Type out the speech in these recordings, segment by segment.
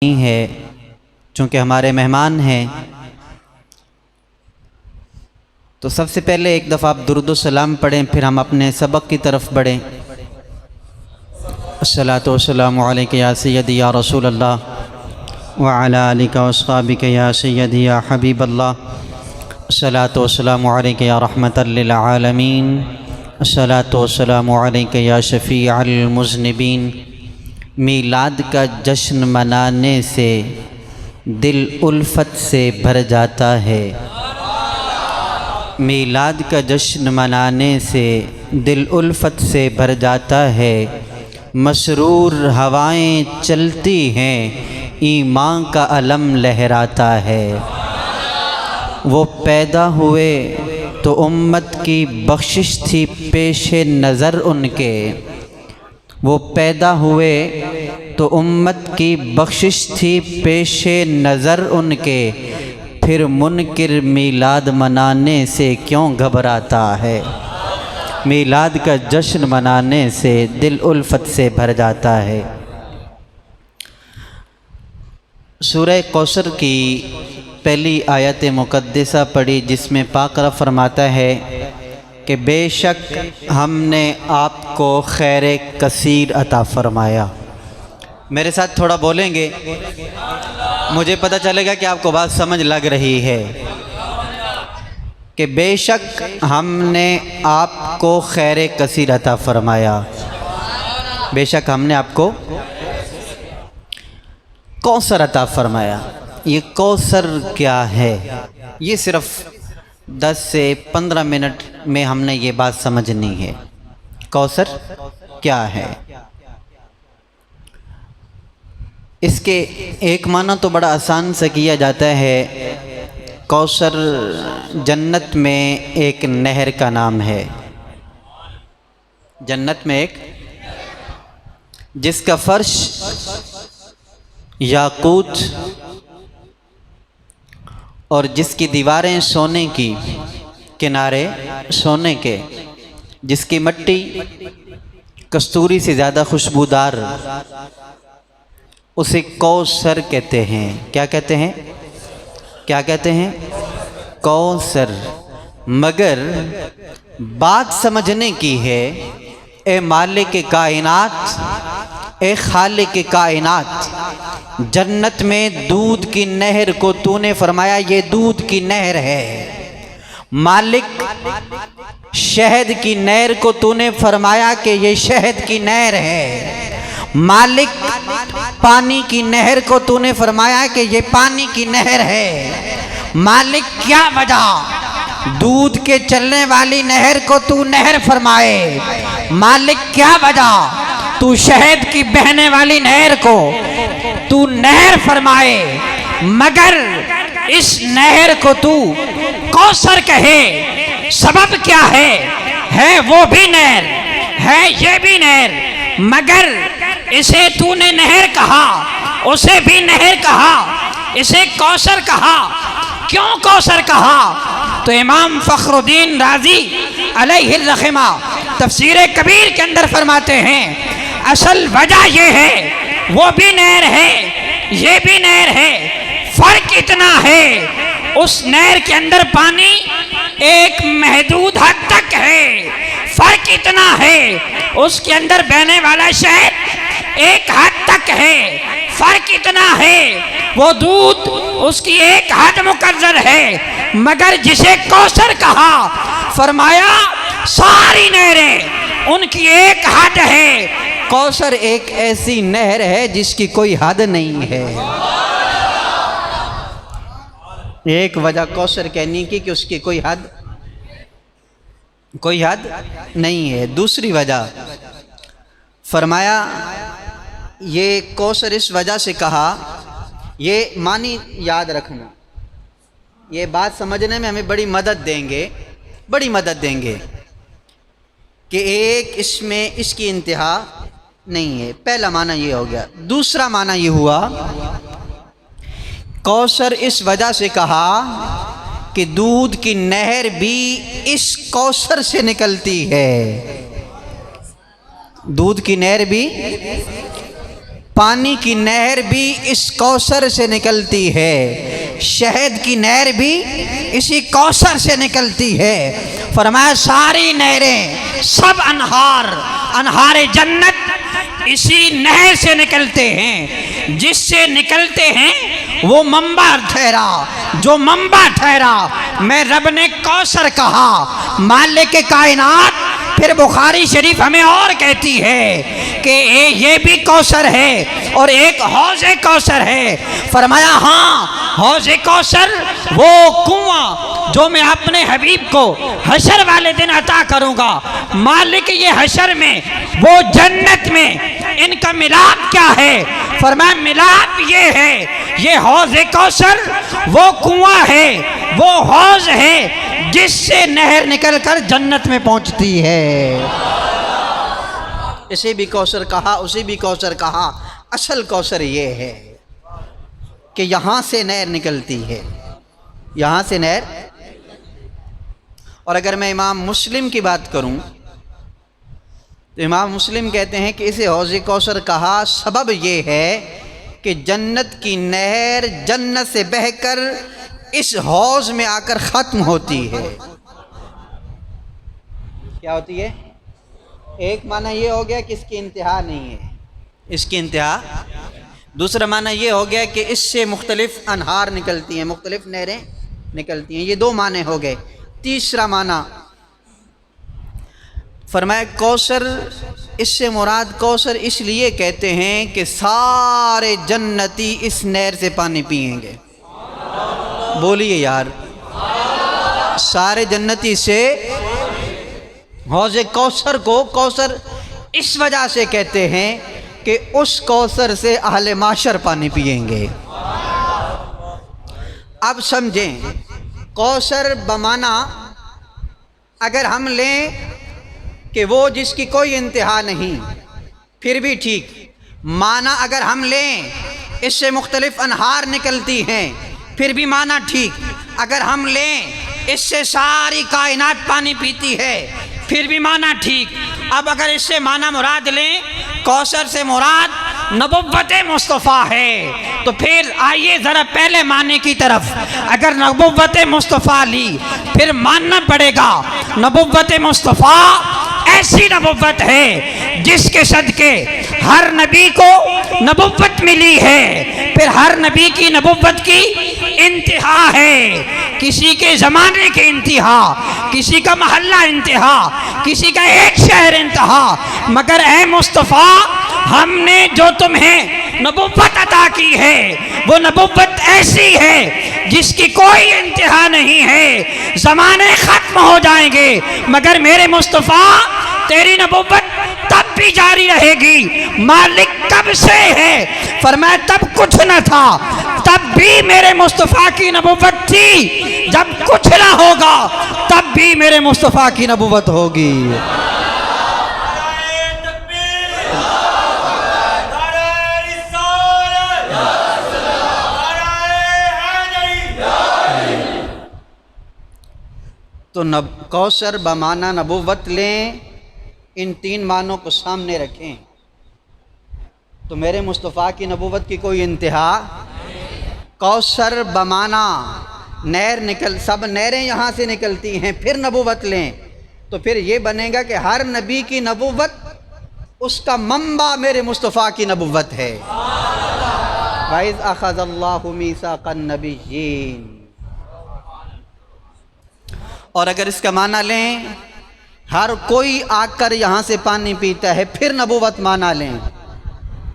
ہے چونکہ ہمارے مہمان ہیں، تو سب سے پہلے ایک دفعہ آپ درود و سلام پڑھیں، پھر ہم اپنے سبق کی طرف بڑھیں۔ الصلاۃ والسلام علیک یا سیدی یا رسول اللہ وعلی آلک واصحابک یا سیدی یا حبیب اللہ۔ الصلاۃ والسلام علیک یا رحمۃ للعالمین۔ الصلاۃ والسلام علیک یا شفیع المذنبین۔ میلاد کا جشن منانے سے دل الفت سے بھر جاتا ہے، میلاد کا جشن منانے سے دل الفت سے بھر جاتا ہے، مسرور ہوائیں چلتی ہیں، ایمان کا علم لہراتا ہے۔ وہ پیدا ہوئے تو امت کی بخشش تھی پیش نظر ان کے، وہ پیدا ہوئے تو امت کی بخشش تھی پیش نظر ان کے، پھر منکر میلاد منانے سے کیوں گھبراتا ہے۔ میلاد کا جشن منانے سے دل الفت سے بھر جاتا ہے۔ سورہ کوثر کی پہلی آیت مقدسہ پڑھی، جس میں پاک رب فرماتا ہے کہ بے شک ہم نے آپ کو خیر کثیر عطا فرمایا۔ میرے ساتھ تھوڑا بولیں گے، مجھے پتہ چلے گا کہ آپ کو بات سمجھ لگ رہی ہے کہ بے شک ہم نے آپ کو خیر کثیر عطا فرمایا۔ بے شک ہم نے آپ کو کوثر عطا فرمایا۔ یہ کوثر کیا ہے؟ یہ صرف 10 سے 15 منٹ میں ہم نے یہ بات سمجھنی ہے۔ کوثر کیا ہے؟ اس کے ایک معنی تو بڑا آسان سے کیا جاتا ہے۔ کوثر جنت میں ایک نہر کا نام ہے، جنت میں ایک، جس کا فرش یاقوت اور جس کی دیواریں سونے کی، کنارے سونے کے، جس کی مٹی کستوری سے زیادہ خوشبودار، اسے کوثر کہتے ہیں۔ کیا کہتے ہیں؟ کیا کہتے ہیں؟ کوثر۔ مگر بات سمجھنے کی ہے، اے مالک کائنات، اے خالق کائنات، جنت میں دودھ کی نہر کو تو نے فرمایا یہ دودھ کی نہر ہے۔ مالک شہد کی نہر کو تو نے فرمایا کہ یہ شہد کی نہر ہے۔ مالک پانی کی نہر کو تو نے فرمایا کہ یہ پانی کی نہر ہے۔ مالک کیا وجہ دودھ کے چلنے والی نہر کو تو نہر فرمائے؟ مالک کیا وجہ تو شہد کی بہنے والی نہر کو تو نہر فرمائے؟ مگر اس نہر کو تو کوثر کہے، سبب کیا ہے وہ بھی نہر ہے، یہ بھی نہر، مگر اسے تو نے نہر کہا، اسے بھی نہر کہا، اسے کوثر کہا۔ کیوں کوثر کہا؟ تو امام فخر الدین رازی علیہ الرحمہ تفسیر کبیر کے اندر فرماتے ہیں اصل وجہ یہ ہے، وہ بھی نہر ہے، یہ بھی نہر ہے، فرق اتنا ہے اس نہر کے اندر پانی ایک محدود حد تک ہے، فرق اتنا ہے اس کے اندر بہنے والا شہد ایک حد تک ہے، فرق اتنا ہے وہ دودھ اس کی ایک حد مقرر ہے، مگر جسے کوثر کہا فرمایا ساری نہریں ان کی ایک حد ہے۔ کوثر ایک ایسی نہر ہے جس کی کوئی حد نہیں ہے۔ ایک وجہ کوثر کہنے کی کہ اس کی کوئی حد نہیں ہے۔ دوسری وجہ فرمایا یہ کوثر اس وجہ سے کہا، یہ معنی یاد رکھنا، یہ بات سمجھنے میں ہمیں بڑی مدد دیں گے کہ ایک اس میں اس کی انتہا نہیں ہے۔ پہلا معنی یہ ہو گیا۔ دوسرا معنی یہ ہوا، کوثر اس وجہ سے کہا کہ دودھ کی نہر بھی اس کوثر سے نکلتی ہے، دودھ کی نہر بھی پانی کی نہر بھی اس کوثر سے نکلتی ہے، شہد کی نہر بھی اسی کوثر سے نکلتی ہے۔ فرمایا ساری نہریں، سب انہار جنت اسی نہر سے نکلتے ہیں، جس سے نکلتے ہیں وہ منبع ٹھہرا، جو منبع ٹھہرا میں رب نے کوثر کہا۔ مالک کائنات پھر بخاری شریف ہمیں اور کہتی ہے کہ یہ بھی کوثر ہے اور ایک حوض کوثر ہے۔ فرمایا ہاں، حوض کوثر وہ کنواں جو میں اپنے حبیب کو حشر والے دن عطا کروں گا۔ مالک یہ حشر میں، وہ جنت میں، ان کا ملاپ کیا ہے؟ فرمایا ملاپ یہ ہے، یہ حوض کوثر وہ کنواں ہے، وہ حوض ہے جس سے نہر نکل کر جنت میں پہنچتی ہے۔ اسے بھی کوثر کہا، اسے بھی کوثر کہا۔ اصل کوثر یہ ہے کہ یہاں سے نہر نکلتی ہے، یہاں سے نہر۔ اور اگر میں امام مسلم کی بات کروں تو امام مسلم کہتے ہیں کہ اسے حوض کوثر کہا، سبب یہ ہے کہ جنت کی نہر جنت سے بہہ کر اس حوض میں آ کر ختم ہوتی ہے۔ کیا ہوتی ہے؟ ایک معنی یہ ہو گیا کہ اس کی انتہا نہیں ہے، اس کی انتہا۔ دوسرا معنی یہ ہو گیا کہ اس سے مختلف انہار نکلتی ہیں، مختلف نہریں نکلتی ہیں۔ یہ دو معنی ہو گئے۔ تیسرا معنی فرمایا کوثر، اس سے مراد کوثر اس لیے کہتے ہیں کہ سارے جنتی اس نہر سے پانی پئیں گے۔ بولیے یار، سارے جنتی سے حوض کوثر کو کوثر اس وجہ سے کہتے ہیں کہ اس کوثر سے اہل معاشر پانی پئیں گے۔ اب سمجھیں، کوثر بمانا اگر ہم لیں کہ وہ جس کی کوئی انتہا نہیں، پھر بھی ٹھیک۔ معنی اگر ہم لیں اس سے مختلف انہار نکلتی ہیں، پھر بھی معنی ٹھیک۔ اگر ہم لیں اس سے ساری کائنات پانی پیتی ہے، پھر بھی معنی ٹھیک۔ اب اگر اس سے معنی مراد لیں کوثر سے مراد نبوت مصطفیٰ ہے، تو پھر آئیے ذرا پہلے معنی کی طرف۔ اگر نبوت مصطفیٰ لی، پھر ماننا پڑے گا نبوت مصطفیٰ ایسی نبوت ہے جس کے صدقے ہر نبی کو نبوت ملی ہے۔ پھر ہر نبی کی نبوت کی انتہا ہے، کسی کے زمانے کی انتہا، کسی کا محلہ انتہا، کسی کا ایک شہر انتہا۔ مگر اے مصطفیٰ، ہم نے جو تمہیں نبوت عطا کی ہے وہ نبوت ایسی ہے جس کی کوئی انتہا نہیں ہے۔ زمانے ختم ہو جائیں گے مگر میرے مصطفیٰ تیری نبوت تب بھی جاری رہے گی۔ مالک کب سے ہے؟ فرمایا تب کچھ نہ تھا، تب بھی میرے مصطفیٰ کی نبوت تھی۔ جب کچھ نہ ہوگا تب بھی میرے مصطفیٰ کی نبوت ہوگی۔ تو کوثر بمعنی نبوت لیں، ان تین معنوں کو سامنے رکھیں تو میرے مصطفیٰ کی نبوت کی کوئی انتہا۔ کوثر بمعنی نہر سب نہریں یہاں سے نکلتی ہیں، پھر نبوت لیں تو پھر یہ بنے گا کہ ہر نبی کی نبوت اس کا منبع میرے مصطفیٰ کی نبوت ہے۔ وَإِذْ أَخَذَ اللَّهُ مِيثَاقَ النَّبِيِّينَ۔ اور اگر اس کا معنی لیں ہر کوئی آ کر یہاں سے پانی پیتا ہے، پھر نبوت معنی لیں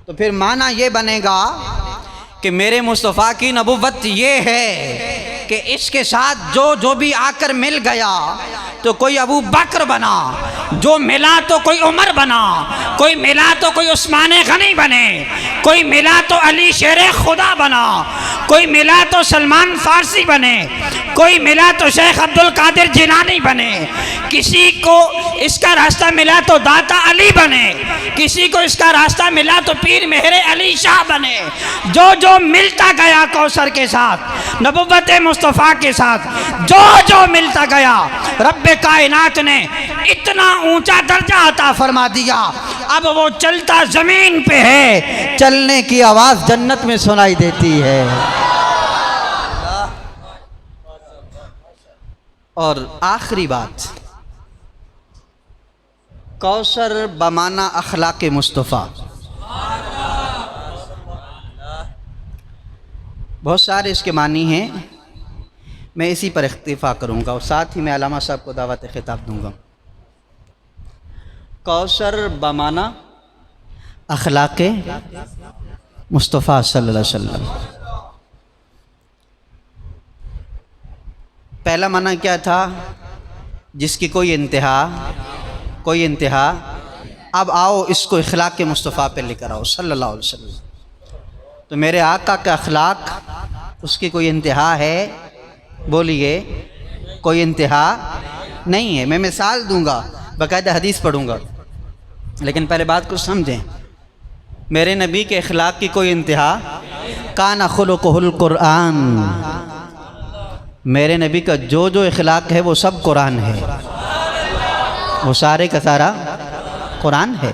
تو پھر معنی یہ بنے گا کہ میرے مصطفیٰ کی نبوت یہ ہے کہ اس کے ساتھ جو بھی آ کر مل گیا تو کوئی ابو بکر بنا، جو ملا تو کوئی عمر بنا، کوئی ملا تو کوئی عثمان غنی بنے، کوئی ملا تو علی شیر خدا بنا، کوئی ملا تو سلمان فارسی بنے، کوئی ملا تو شیخ عبد القادر جیلانی بنے، کسی کو اس کا راستہ ملا تو داتا علی بنے، کسی کو اس کا راستہ ملا تو پیر مہر علی شاہ بنے۔ جو ملتا گیا کوثر کے ساتھ، نبوت مصطفیٰ کے ساتھ جو ملتا گیا، رب کائنات نے اتنا اونچا درجہ عطا فرما دیا اب وہ چلتا زمین پہ ہے، چلنے کی آواز جنت میں سنائی دیتی ہے۔ اور آخری بات، کوثر بمعنی اخلاق مصطفیٰ۔ بہت سارے اس کے معنی ہیں، میں اسی پر اکتفا کروں گا اور ساتھ ہی میں علامہ صاحب کو دعوت خطاب دوں گا۔ کوثر بمعنی اخلاق مصطفیٰ صلی اللہ علیہ وسلم۔ پہلا معنی کیا تھا؟ جس کی کوئی انتہا۔ اب آؤ اس کو اخلاق مصطفیٰ پہ لے کر آؤ صلی اللہ علیہ وسلم۔ تو میرے آقا کا اخلاق، اس کی کوئی انتہا ہے؟ بولیے، کوئی انتہا نہیں ہے۔ میں مثال دوں گا، باقاعدہ حدیث پڑھوں گا، لیکن پہلے بات کو سمجھیں۔ میرے نبی کے اخلاق کی کوئی انتہا، کان خلقہ القرآن۔ میرے نبی کا جو اخلاق ہے وہ سب قرآن ہے، وہ سارے کا سارا قرآن ہے۔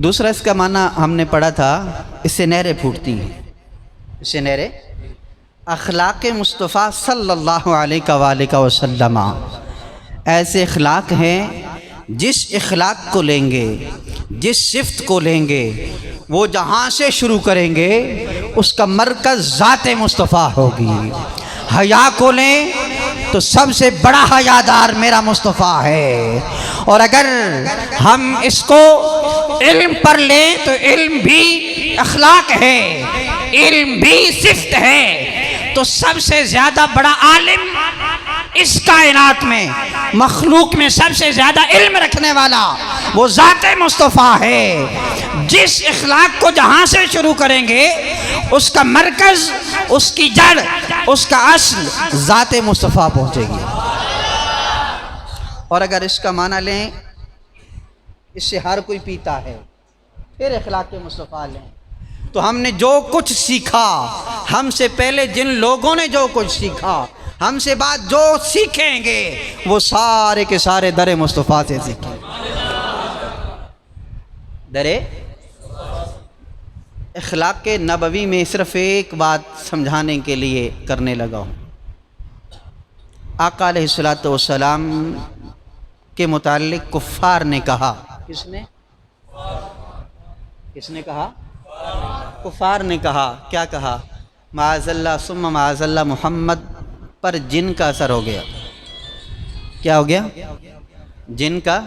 دوسرا اس کا معنی ہم نے پڑھا تھا، اس سے نہریں پھوٹتی ہیں، اس سے نہریں۔ اخلاق مصطفیٰ صلی اللہ علیہ وآلہ وسلم ایسے اخلاق ہیں، جس اخلاق کو لیں گے، جس صفت کو لیں گے، وہ جہاں سے شروع کریں گے اس کا مرکز ذات مصطفیٰ ہوگی۔ حیا کو لیں تو سب سے بڑا حیادار میرا مصطفیٰ ہے، اور اگر ہم اس کو علم پر لیں تو علم بھی اخلاق ہے، علم بھی صفت ہے۔ تو سب سے زیادہ بڑا عالم اس کائنات میں، مخلوق میں سب سے زیادہ علم رکھنے والا وہ ذات مصطفیٰ ہے۔ جس اخلاق کو جہاں سے شروع کریں گے اس کا مرکز، اس کی جڑ، اس کا اصل ذات مصطفیٰ پہنچے گی۔ اور اگر اس کا معنی لیں، اس سے ہر کوئی پیتا ہے، پھر اخلاق مصطفیٰ لیں تو ہم نے جو کچھ سیکھا، ہم سے پہلے جن لوگوں نے جو کچھ سیکھا، ہم سے بعد جو سیکھیں گے وہ سارے کے سارے در مصطفیٰ سے سیکھیں۔ در اخلاق نبوی میں صرف ایک بات سمجھانے کے لیے کرنے لگا ہوں۔ آقا علیہ الصلوۃ والسلام کے متعلق کفار نے کہا، کس نے کہا؟ کفار نے کہا، کیا کہا؟ معاذ اللہ ثم معاذ اللہ، محمد پر جن کا اثر ہو گیا۔ کیا ہو گیا؟ جن کا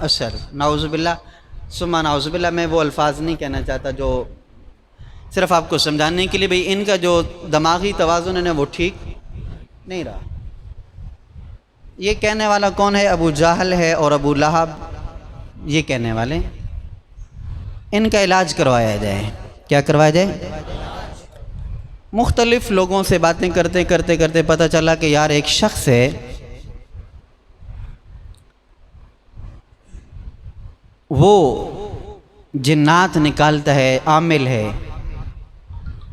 اثر۔ نعوذ باللہ ثم نعوذ باللہ۔ میں وہ الفاظ نہیں کہنا چاہتا جو صرف آپ کو سمجھانے کے لیے، بھئی ان کا جو دماغی توازن ہے وہ ٹھیک نہیں رہا۔ یہ کہنے والا کون ہے؟ ابو جہل ہے اور ابو لہب، یہ کہنے والے۔ ان کا علاج کروایا جائے۔ کیا کروایا جائے؟ مختلف لوگوں سے باتیں کرتے پتہ چلا کہ یار ایک شخص ہے، وہ جنات نکالتا ہے، عامل ہے۔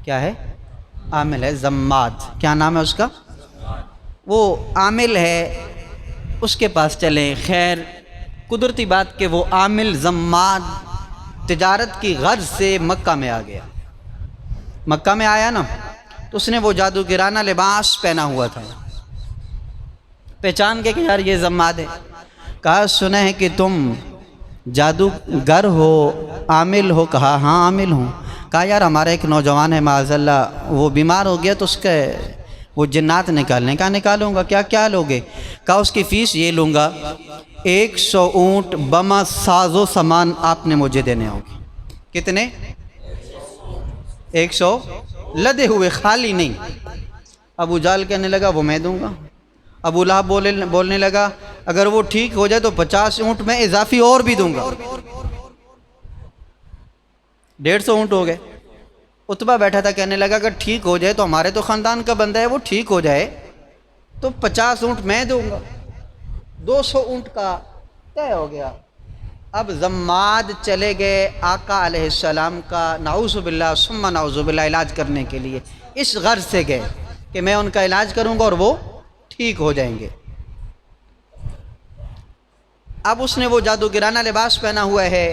کیا ہے؟ عامل ہے، زماد۔ کیا نام ہے اس کا؟ وہ عامل ہے، اس کے پاس چلیں۔ خیر، قدرتی بات کہ وہ عامل زماد تجارت کی غرض سے مکہ میں آ گیا۔ مکہ میں آیا نا تو اس نے وہ جادوگرانہ لباس پہنا ہوا تھا، پہچان کے کہ یار یہ زماد ہے۔ کہا سنا ہے کہ تم جادوگر ہو، عامل ہو؟ کہا ہاں عامل ہوں۔ کہا یار ہمارا ایک نوجوان ہے معاذ اللہ، وہ بیمار ہو گیا تو اس کے وہ جنات نکالنے۔ کہا نکالوں گا۔ کیا لوگے؟ کہا اس کی فیس یہ لوں گا، 100 اونٹ بما ساز و سامان آپ نے مجھے دینے ہوگی۔ کتنے؟ 100 لدے ہوئے، خالی نہیں۔ ابو جہل کہنے لگا وہ میں دوں گا۔ ابو لہب بولنے لگا اگر وہ ٹھیک ہو جائے تو 50 اونٹ میں اضافی اور بھی دوں گا۔ 150 اونٹ ہو گئے۔ عتبہ بیٹھا تھا، کہنے لگا اگر ٹھیک ہو جائے تو ہمارے تو خاندان کا بندہ ہے، وہ ٹھیک ہو جائے تو 50 اونٹ میں دوں گا۔ 200 اونٹ کا طے ہو گیا۔ اب زماد چلے گئے آقا علیہ السلام کا نعوذ باللہ ثم نعوذ باللہ علاج کرنے کے لیے، اس غرض سے گئے کہ میں ان کا علاج کروں گا اور وہ ٹھیک ہو جائیں گے۔ اب اس نے وہ جادوگرانہ لباس پہنا ہوا ہے،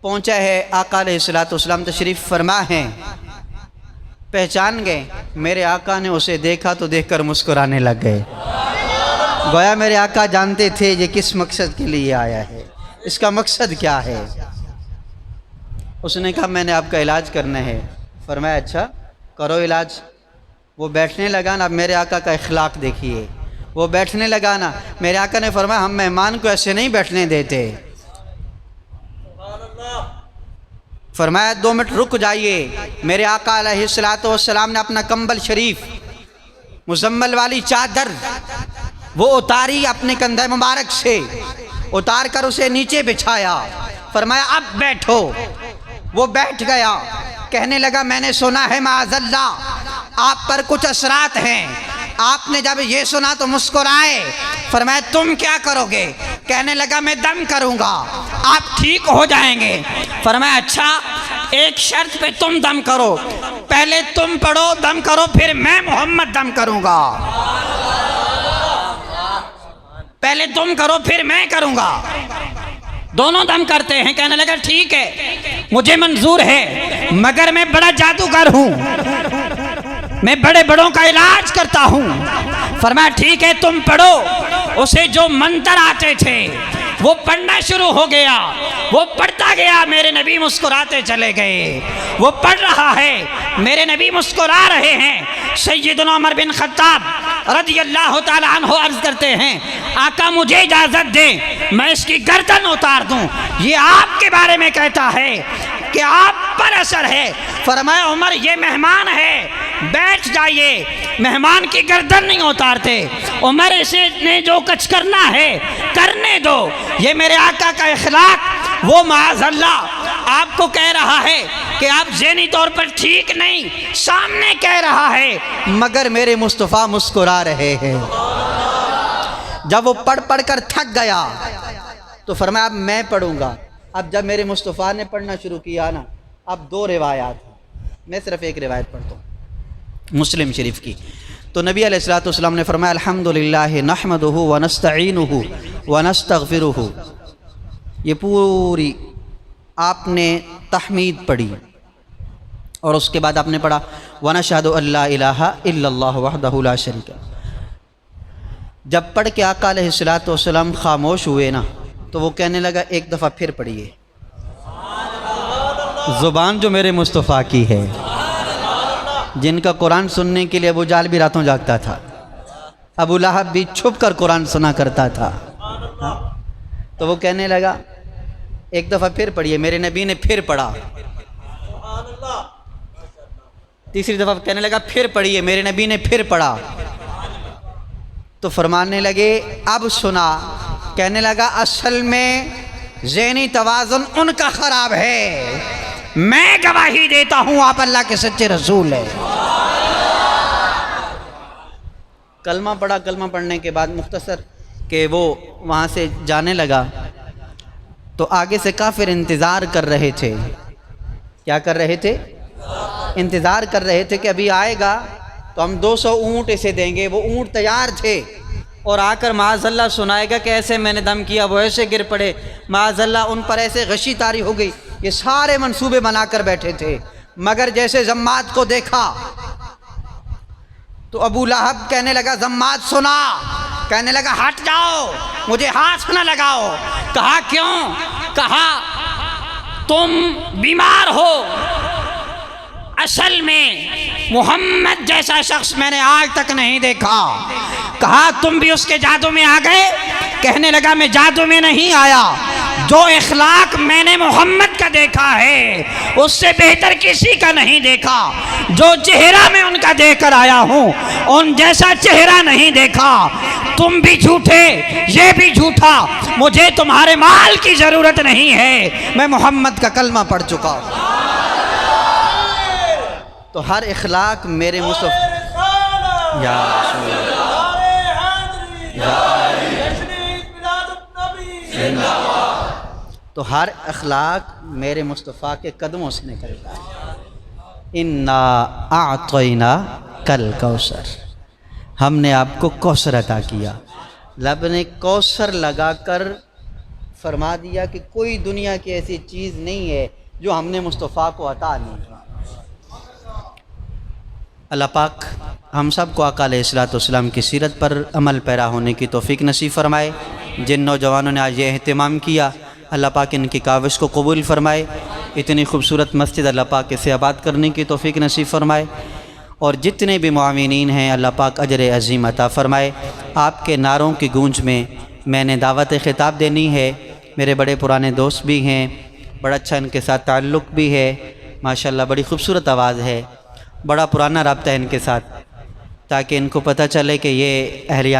پہنچا ہے، آقا علیہ الصلوۃ والسلام تشریف فرما ہیں، پہچان گئے۔ میرے آقا نے اسے دیکھا تو دیکھ کر مسکرانے لگ گئے، گویا میرے آقا جانتے تھے یہ کس مقصد کے لیے آیا ہے، اس کا مقصد کیا ہے۔ اس نے کہا میں نے آپ کا علاج کرنا ہے۔ فرمایا اچھا کرو علاج۔ وہ بیٹھنے لگا نا، اب میرے آقا کا اخلاق دیکھیے، وہ بیٹھنے لگا نا، میرے آقا نے فرمایا ہم مہمان کو ایسے نہیں بیٹھنے دیتے، فرمایا 2 منٹ رک جائیے۔ میرے آقا علیہ الصلوۃ والسلام نے اپنا کمبل شریف، مزمل والی چادر وہ اتاری، اپنے کندھے مبارک سے اتار کر اسے نیچے بچھایا، فرمایا اب بیٹھو۔ وہ بیٹھ گیا، کہنے لگا میں نے سنا ہے معاذ اللہ آپ پر کچھ اثرات ہیں۔ آپ نے جب یہ سنا تو مسکرائے، فرمایا تم کیا کرو گے؟ کہنے لگا میں دم کروں گا، آپ ٹھیک ہو جائیں گے۔ فرمایا اچھا ایک شرط پہ تم دم کرو، پہلے تم پڑھو دم کرو، پھر میں محمد دم کروں گا، پہلے تم کرو پھر میں کروں گا۔ دونوں دم کرتے ہیں۔ کہنے لگا ٹھیک ہے مجھے منظور ہے، مگر میں بڑا جادوگر ہوں، میں بڑے بڑوں کا علاج کرتا ہوں۔ فرمایا ٹھیک ہے تم پڑھو۔ اسے جو منتر آتے تھے وہ پڑھنا شروع ہو گیا، وہ پڑھتا گیا، میرے نبی مسکراتے چلے گئے۔ وہ پڑھ رہا ہے، میرے نبی مسکرا رہے ہیں۔ سیدنا عمر بن خطاب رضی اللہ تعالیٰ عنہ عرض کرتے ہیں آقا مجھے اجازت دیں میں اس کی گردن اتار دوں، یہ آپ کے بارے میں کہتا ہے کہ آپ پر اثر ہے۔ فرمایا عمر یہ مہمان ہے، بیٹھ جائیے، مہمان کی گردن نہیں اتارتے۔ عمر اسے نے جو کچھ کرنا ہے کرنے دو، یہ میرے آقا کا اخلاق، وہ معاذ اللہ آپ کو کہہ رہا ہے کہ آپ ذہنی طور پر ٹھیک نہیں، سامنے کہہ رہا ہے، مگر میرے مصطفیٰ مسکرا رہے ہیں۔ جب وہ پڑھ پڑھ کر تھک گیا تو فرمایا اب میں پڑھوں گا۔ اب جب میرے مصطفیٰ نے پڑھنا شروع کیا نا، اب 2 روایات ہیں، میں صرف ایک روایت پڑھتا ہوں مسلم شریف کی۔ تو نبی علیہ الصلوۃ والسلام نے فرمایا الحمدللہ نحمدہ ونستعینہ ونستغفرہ، یہ پوری آپ نے تحمید پڑھی، اور اس کے بعد آپ نے پڑھا وَنَشْهَدُ أَن لَا إِلَٰهَ إِلَّا اللَّهُ وَحْدَهُ لَا شَرِيكَ لَهُ۔ جب پڑھ کے آقا علیہ الصلوۃ والسلام خاموش ہوئے نا تو وہ کہنے لگا ایک دفعہ پھر پڑھیے۔ زبان جو میرے مصطفیٰ کی ہے، جن کا قرآن سننے کے لیے ابو جہل بھی راتوں جاگتا تھا، ابو لہب بھی چھپ کر قرآن سنا کرتا تھا، تو وہ کہنے لگا ایک دفعہ پھر پڑھیے۔ میرے نبی نے پھر پڑھا، تیسری دفعہ کہنے لگا پھر پڑھیے، میرے نبی نے پھر پڑھا، تو فرمانے لگے اب سنا۔ کہنے لگا اصل میں ذہنی توازن ان کا خراب ہے، میں گواہی دیتا ہوں آپ اللہ کے سچے رسول ہیں۔ کلمہ پڑھا، کلمہ پڑھنے کے بعد مختصر کہ وہ وہاں سے جانے لگا تو آگے سے کافر انتظار کر رہے تھے۔ کیا کر رہے تھے؟ انتظار کر رہے تھے کہ ابھی آئے گا تو ہم 200 اونٹ اسے دیں گے۔ وہ اونٹ تیار تھے اور آ کر معاذ اللہ سنائے گا کہ ایسے میں نے دم کیا، وہ ایسے گر پڑے، معاذ اللہ ان پر ایسے غشی طاری ہو گئی۔ یہ سارے منصوبے بنا کر بیٹھے تھے، مگر جیسے زمات کو دیکھا تو ابو لہب کہنے لگا زمات سنا، کہنے لگا ہٹ جاؤ، مجھے ہاتھ نہ لگاؤ۔ کہا کیوں؟ کہا تم بیمار ہو، اصل میں محمد جیسا شخص میں نے آج تک نہیں دیکھا۔ کہا تم بھی اس کے جادو میں آ گئے؟ کہنے لگا میں جادو میں نہیں آیا، جو اخلاق میں نے محمد کا دیکھا ہے اس سے بہتر کسی کا نہیں دیکھا، جو چہرہ میں ان کا دیکھ کر آیا ہوں ان جیسا چہرہ نہیں دیکھا۔ تم بھی جھوٹے، یہ بھی جھوٹا، مجھے تمہارے مال کی ضرورت نہیں ہے، میں محمد کا کلمہ پڑھ چکا ہوں۔ تو ہر اخلاق میرے مصطفیٰ یا رسول اللہ تو ہر اخلاق میرے مصطفیٰ کے قدموں سے نکلتا ہے۔ انا اعطینا کل کوثر، ہم نے آپ کو کوثر عطا کیا۔ لب نے کوثر لگا کر فرما دیا کہ کوئی دنیا کی ایسی چیز نہیں ہے جو ہم نے مصطفیٰ کو عطا نہیں کی۔ اللہ پاک ہم سب کو آقا علیہ الصلوۃ والسلام کی سیرت پر عمل پیرا ہونے کی توفیق نصیب فرمائے۔ جن نوجوانوں نے آج یہ اہتمام کیا، اللہ پاک ان کی کاوش کو قبول فرمائے۔ اتنی خوبصورت مسجد اللہ پاک اسے آباد کرنے کی توفیق نصیب فرمائے، اور جتنے بھی معاونین ہیں اللہ پاک اجر عظیم عطا فرمائے۔ آپ کے نعروں کی گونج میں نے دعوت خطاب دینی ہے۔ میرے بڑے پرانے دوست بھی ہیں، بڑا اچھا ان کے ساتھ تعلق بھی ہے، ماشاءاللہ بڑی خوبصورت آواز ہے، بڑا پرانا رابطہ ہے ان کے ساتھ، تاکہ ان کو پتہ چلے کہ یہ اہلیہ